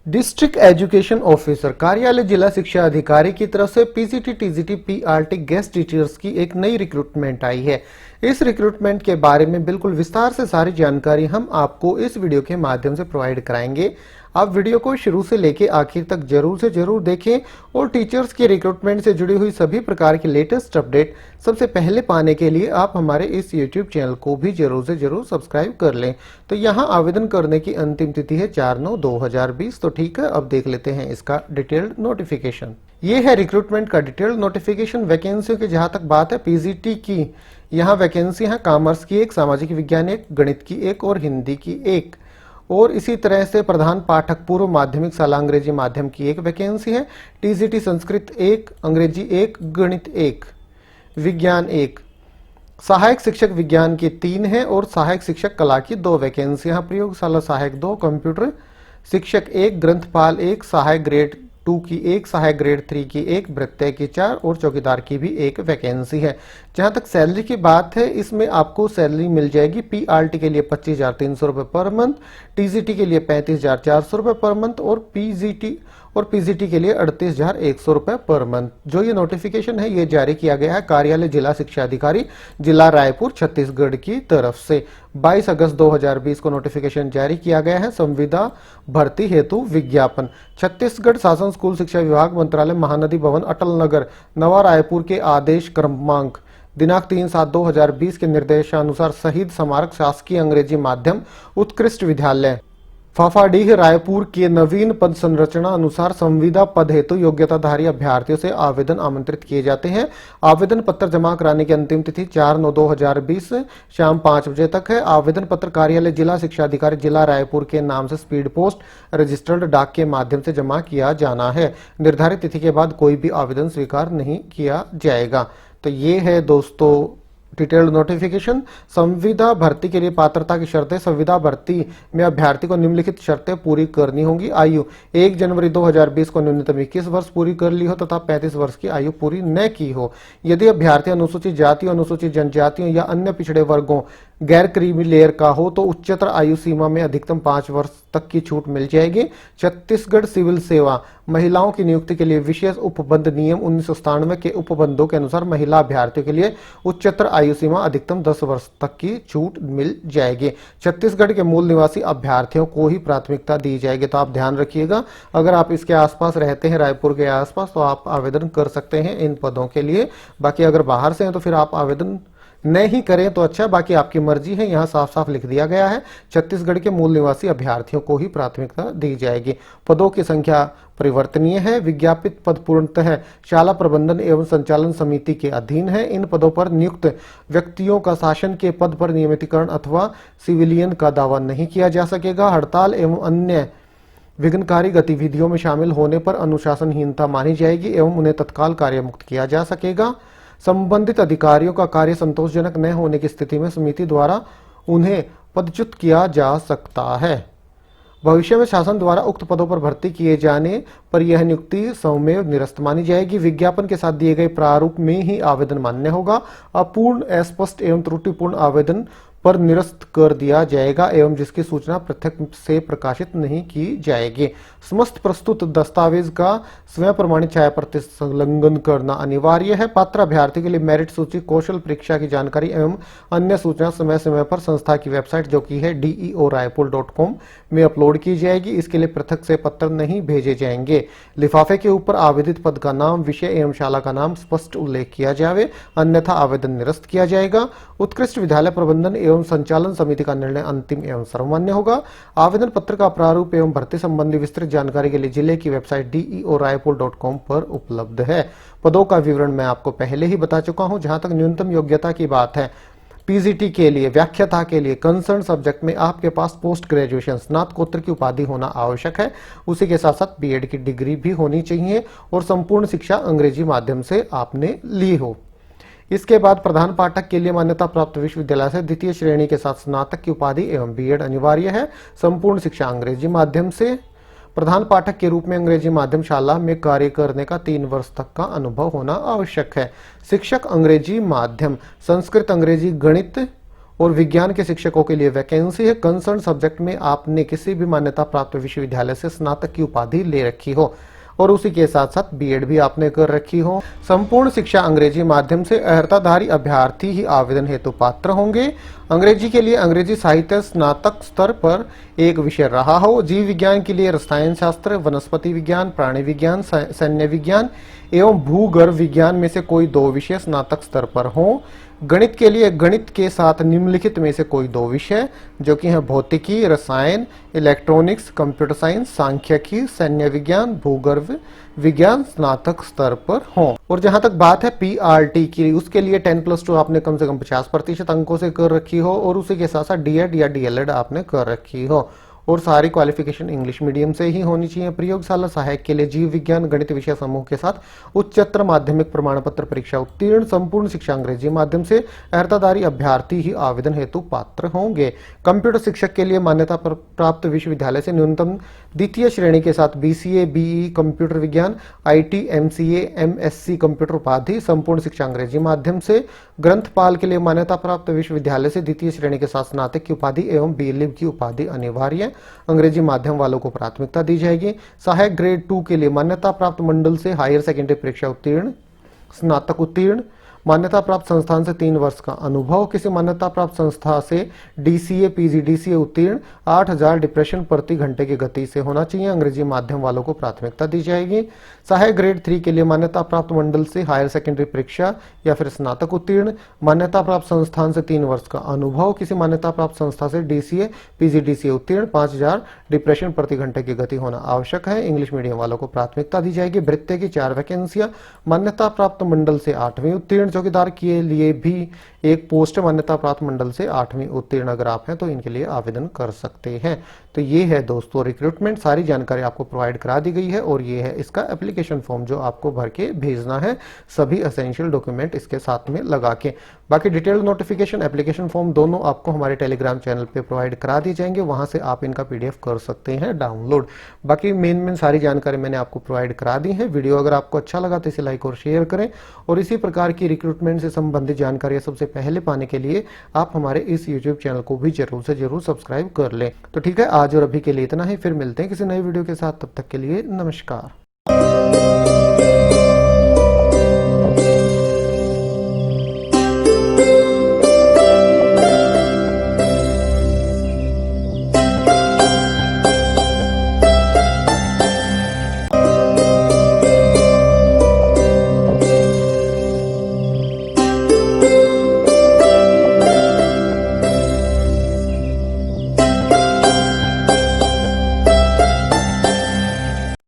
District education officer कार्यालय जिला शिक्षा अधिकारी की तरफ से PGT, TGT, PRT guest teachers की एक नई रिक्रूटमेंट आई है। इस रिक्रूटमेंट के बारे में बिल्कुल विस्तार से सारी जानकारी हम आपको इस वीडियो के माध्यम से प्रोवाइड कराएंगे। आप वीडियो को शुरू से लेकर आखिर तक जरूर से जरूर देखें और टीचर्स के रिक्रूटमेंट से जुड़ी हुई सभी प्रकार की लेटेस्ट अपडेट सबसे पहले पाने के लिए आप हमारे इस यूट्यूब चैनल को भी जरूर से जरूर सब्सक्राइब कर लें। तो यहाँ आवेदन करने की अंतिम तिथि है 4/9/2020। तो ठीक है, अब देख लेते हैं इसका डिटेल्ड नोटिफिकेशन। ये है रिक्रूटमेंट का डिटेल्ड नोटिफिकेशन। वैकेंसियों की जहां तक बात है पीजीटी की, यहाँ वैकेंसी है कॉमर्स की एक, सामाजिक विज्ञान एक, गणित की एक और हिंदी की एक। और इसी तरह से प्रधान पाठक पूर्व माध्यमिक शाला अंग्रेजी माध्यम की एक वैकेंसी है। टीजीटी संस्कृत एक, अंग्रेजी एक, गणित एक, विज्ञान एक। सहायक शिक्षक विज्ञान की 3 है और सहायक शिक्षक कला की 2 वैकेंसी है। प्रयोगशाला सहायक 2, कंप्यूटर शिक्षक 1, ग्रंथपाल 1, सहायक ग्रेड 2 की 1, सहायक ग्रेड 3 की 1, वृत्तीय की 4 और चौकीदार की भी 1 वैकेंसी है। जहां तक सैलरी की बात है, इसमें आपको सैलरी मिल जाएगी पीआरटी के लिए 25,300 रुपए पर मंथ, टीजीटी के लिए 35,400 रुपए पर मंथ और पीजीटी के लिए 38,100 रुपए पर मंथ। जो ये नोटिफिकेशन है ये जारी किया गया है कार्यालय जिला शिक्षा अधिकारी जिला रायपुर छत्तीसगढ़ की तरफ से। 22 अगस्त 2020 को नोटिफिकेशन जारी किया गया है। संविदा भर्ती हेतु विज्ञापन छत्तीसगढ़ शासन स्कूल शिक्षा विभाग मंत्रालय महानदी भवन अटल नगर नवा रायपुर के आदेश क्रमांक दिनांक 3/7/2020 के निर्देशानुसार शहीद स्मारक शासकीय अंग्रेजी माध्यम उत्कृष्ट विद्यालय फाफाडीह रायपुर के नवीन पद संरचना अनुसार संविदा पद हेतु योग्यताधारी अभ्यर्थियों से आवेदन आमंत्रित किए जाते हैं। आवेदन पत्र जमा कराने की अंतिम तिथि 4/9/2020 शाम 5 बजे तक है। आवेदन पत्र कार्यालय जिला शिक्षा अधिकारी जिला रायपुर के नाम से स्पीड पोस्ट रजिस्टर्ड डाक के माध्यम से जमा किया जाना है। निर्धारित तिथि के बाद कोई भी आवेदन स्वीकार नहीं किया जाएगा। तो ये है दोस्तों डिटेल्ड नोटिफिकेशन। संविदा भर्ती के लिए पात्रता की शर्तें। संविदा भर्ती में अभ्यर्थी को निम्नलिखित शर्तें पूरी करनी होंगी। आयु 1 जनवरी 2020 को न्यूनतम 21 वर्ष पूरी कर ली हो तथा 35 वर्ष की आयु पूरी न की हो। यदि अभ्यर्थी अनुसूचित जातियों, अनुसूचित जनजातियों या अन्य पिछड़े वर्गों गैर क्रीमी लेयर का हो तो उच्चतर आयु सीमा में अधिकतम 5 वर्ष तक की छूट मिल जाएगी। छत्तीसगढ़ सिविल सेवा महिलाओं की नियुक्ति के लिए विशेष उपबंध नियम 1997 के उपबंधों के अनुसार महिला अभ्यर्थियों के लिए उच्चतर आयु सीमा अधिकतम 10 वर्ष तक की छूट मिल जाएगी। छत्तीसगढ़ के मूल निवासी अभ्यर्थियों को ही प्राथमिकता दी जाएगी। तो आप ध्यान रखिएगा, अगर आप इसके आसपास रहते हैं, रायपुर के आसपास, तो आप आवेदन कर सकते हैं इन पदों के लिए। बाकी अगर बाहर से हैं तो फिर आप आवेदन नहीं करें तो अच्छा, बाकी आपकी मर्जी है। यहाँ साफ साफ लिख दिया गया है छत्तीसगढ़ के मूल निवासी अभ्यर्थियों को ही प्राथमिकता दी जाएगी। पदों की संख्या परिवर्तनीय है। विज्ञापित पद पूर्णतः शाला प्रबंधन एवं संचालन समिति के अधीन है। इन पदों पर नियुक्त व्यक्तियों का शासन के पद पर नियमितीकरण अथवा सिविलियन का दावा नहीं किया जा सकेगा। हड़ताल एवं अन्य विघ्नकारी गतिविधियों में शामिल होने पर अनुशासनहीनता मानी जाएगी एवं उन्हें तत्काल कार्यमुक्त किया जा सकेगा। संबंधित अधिकारियों का कार्य संतोषजनक न होने की स्थिति में समिति द्वारा उन्हें पदच्युत किया जा सकता है। भविष्य में शासन द्वारा उक्त पदों पर भर्ती किए जाने पर यह नियुक्ति स्वमेव निरस्त मानी जाएगी। विज्ञापन के साथ दिए गए प्रारूप में ही आवेदन मान्य होगा। अपूर्ण, अस्पष्ट एवं त्रुटिपूर्ण आवेदन पर निरस्त कर दिया जाएगा एवं जिसकी सूचना पृथक से प्रकाशित नहीं की जाएगी। समस्त प्रस्तुत दस्तावेज का स्वयं प्रमाणित छाया प्रति संलग्न करना अनिवार्य है। पात्र अभ्यर्थी के लिए मेरिट सूची, कौशल परीक्षा की जानकारी एवं अन्य सूचना समय समय पर संस्था की वेबसाइट जो कि है deoraipur.com में अपलोड की जाएगी। इसके लिए पृथक से पत्र नहीं भेजे जाएंगे। लिफाफे के ऊपर आवेदित पद का नाम, विषय एवं शाला का नाम स्पष्ट उल्लेख किया जाए, अन्यथा आवेदन निरस्त किया जाएगा। उत्कृष्ट विद्यालय प्रबंधन एवं संचालन समिति का निर्णय अंतिम एवं सर्वमान्य होगा। आवेदन पत्र का प्रारूप एवं भर्ती संबंधी विस्तृत जानकारी के लिए जिले की वेबसाइट deoraipur.com पर उपलब्ध है। पदों का विवरण मैं आपको पहले ही बता चुका हूं। जहां तक न्यूनतम योग्यता की बात है, पीजीटी के लिए, व्याख्याता के लिए कंसर्न सब्जेक्ट में आपके पास पोस्ट ग्रेजुएशन स्नातकोत्तर की उपाधि होना आवश्यक है। उसी के साथ साथ बीएड की डिग्री भी होनी चाहिए और संपूर्ण शिक्षा अंग्रेजी माध्यम से आपने ली हो। इसके बाद प्रधान पाठक के लिए मान्यता प्राप्त विश्वविद्यालय से द्वितीय श्रेणी के साथ स्नातक की उपाधि एवं बीएड अनिवार्य है। संपूर्ण शिक्षा अंग्रेजी माध्यम से। प्रधान पाठक के रूप में अंग्रेजी माध्यम शाला में कार्य करने का 3 वर्ष तक का अनुभव होना आवश्यक है। शिक्षक अंग्रेजी माध्यम, संस्कृत, अंग्रेजी, गणित और विज्ञान के शिक्षकों के लिए वैकेंसी है। कंसर्न सब्जेक्ट में आपने किसी भी मान्यता प्राप्त विश्वविद्यालय से स्नातक की उपाधि ले रखी हो और उसी के साथ साथ बीएड भी आपने कर रखी हो। संपूर्ण शिक्षा अंग्रेजी माध्यम से अर्हताधारी अभ्यर्थी ही आवेदन हेतु पात्र होंगे। अंग्रेजी के लिए अंग्रेजी साहित्य स्नातक स्तर पर एक विषय रहा हो। जीव विज्ञान के लिए रसायन शास्त्र, वनस्पति विज्ञान, प्राणी विज्ञान, सैन्य विज्ञान एवं भूगर्भ विज्ञान में से कोई 2 विषय स्नातक स्तर पर हो। गणित के लिए गणित के साथ निम्नलिखित में से कोई 2 विषय जो कि हैं भौतिकी, रसायन, इलेक्ट्रॉनिक्स, कंप्यूटर साइंस, सांख्यिकी, सैन्य विज्ञान, भूगर्भ विज्ञान स्नातक स्तर पर हो। और जहां तक बात है पीआरटी की, उसके लिए 10+2 आपने कम से कम 50% अंकों से कर रखी हो और उसी के साथ साथ डीएड या डीएलएड आपने कर रखी हो और सारी क्वालिफिकेशन इंग्लिश मीडियम से ही होनी चाहिए। प्रयोगशाला सहायक के लिए जीव विज्ञान गणित विषय समूह के साथ उच्चतर माध्यमिक प्रमाण पत्र परीक्षा उत्तीर्ण, संपूर्ण शिक्षा अंग्रेजी माध्यम से अर्हताधारी अभ्यर्थी ही आवेदन हेतु पात्र होंगे। कंप्यूटर शिक्षक के लिए मान्यता प्राप्त विश्वविद्यालय से न्यूनतम द्वितीय श्रेणी के साथ बीसीए, बीई कंप्यूटर विज्ञान, आईटी, एमसीए, एमएससी कंप्यूटर उपाधि, संपूर्ण शिक्षा अंग्रेजी माध्यम से। ग्रंथपाल के लिए मान्यता प्राप्त विश्वविद्यालय से द्वितीय श्रेणी के साथ स्नातक की उपाधि एवं बीलिब की उपाधि अनिवार्य। अंग्रेजी माध्यम वालों को प्राथमिकता दी जाएगी। सहायक ग्रेड 2 के लिए मान्यता प्राप्त मंडल से हायर सेकेंडरी परीक्षा उत्तीर्ण, स्नातक उत्तीर्ण, मान्यता प्राप्त संस्थान से 3 वर्ष का अनुभव, किसी मान्यता प्राप्त संस्था से डीसीए, पीजीडीसीए उत्तीर्ण, 8000 डिप्रेशन प्रति घंटे की गति से होना चाहिए। अंग्रेजी माध्यम वालों को प्राथमिकता दी जाएगी। सहायक ग्रेड 3 के लिए मान्यता प्राप्त मंडल से हायर सेकेंडरी परीक्षा या फिर स्नातक उत्तीर्ण, मान्यता प्राप्त संस्थान से 3 वर्ष का अनुभव, किसी मान्यता प्राप्त संस्था से डीसीए, पीजीडीसीए उत्तीर्ण, 5000 डिप्रेशन प्रति घंटे की गति होना आवश्यक है। इंग्लिश मीडियम वालों को प्राथमिकता दी जाएगी। भृत्य की 4 वैकेंसियां, मान्यता प्राप्त मंडल से 8वीं उत्तीर्ण। चौकीदार के लिए भी एक पोस्ट मान्यता प्राप्त मंडल से 8वीं उत्तीर्ण अगर आप हैं तो इनके लिए आवेदन कर सकते हैं। तो ये है दोस्तों रिक्रूटमेंट, सारी जानकारी आपको प्रोवाइड करा दी गई है और ये है इसका एप्लीकेशन फॉर्म जो आपको भर के भेजना है, सभी एसेंशियल डॉक्यूमेंट इसके साथ में लगा के। बाकी डिटेल्ड नोटिफिकेशन, एप्लीकेशन फॉर्म दोनों आपको हमारे टेलीग्राम चैनल पे प्रोवाइड करा दी जाएंगे, वहां से आप इनका पीडीएफ कर सकते हैं डाउनलोड। बाकी मेन सारी जानकारी मैंने आपको प्रोवाइड करा दी है। वीडियो अगर आपको अच्छा लगा तो इसे लाइक और शेयर करें और इसी प्रकार की रिक्रूटमेंट से संबंधित जानकारी सबसे पहले पाने के लिए आप हमारे इस यूट्यूब चैनल को भी जरूर से जरूर सब्सक्राइब कर लें। तो ठीक है, आज और अभी के लिए इतना ही, फिर मिलते हैं किसी नई वीडियो के साथ, तब तक के लिए नमस्कार।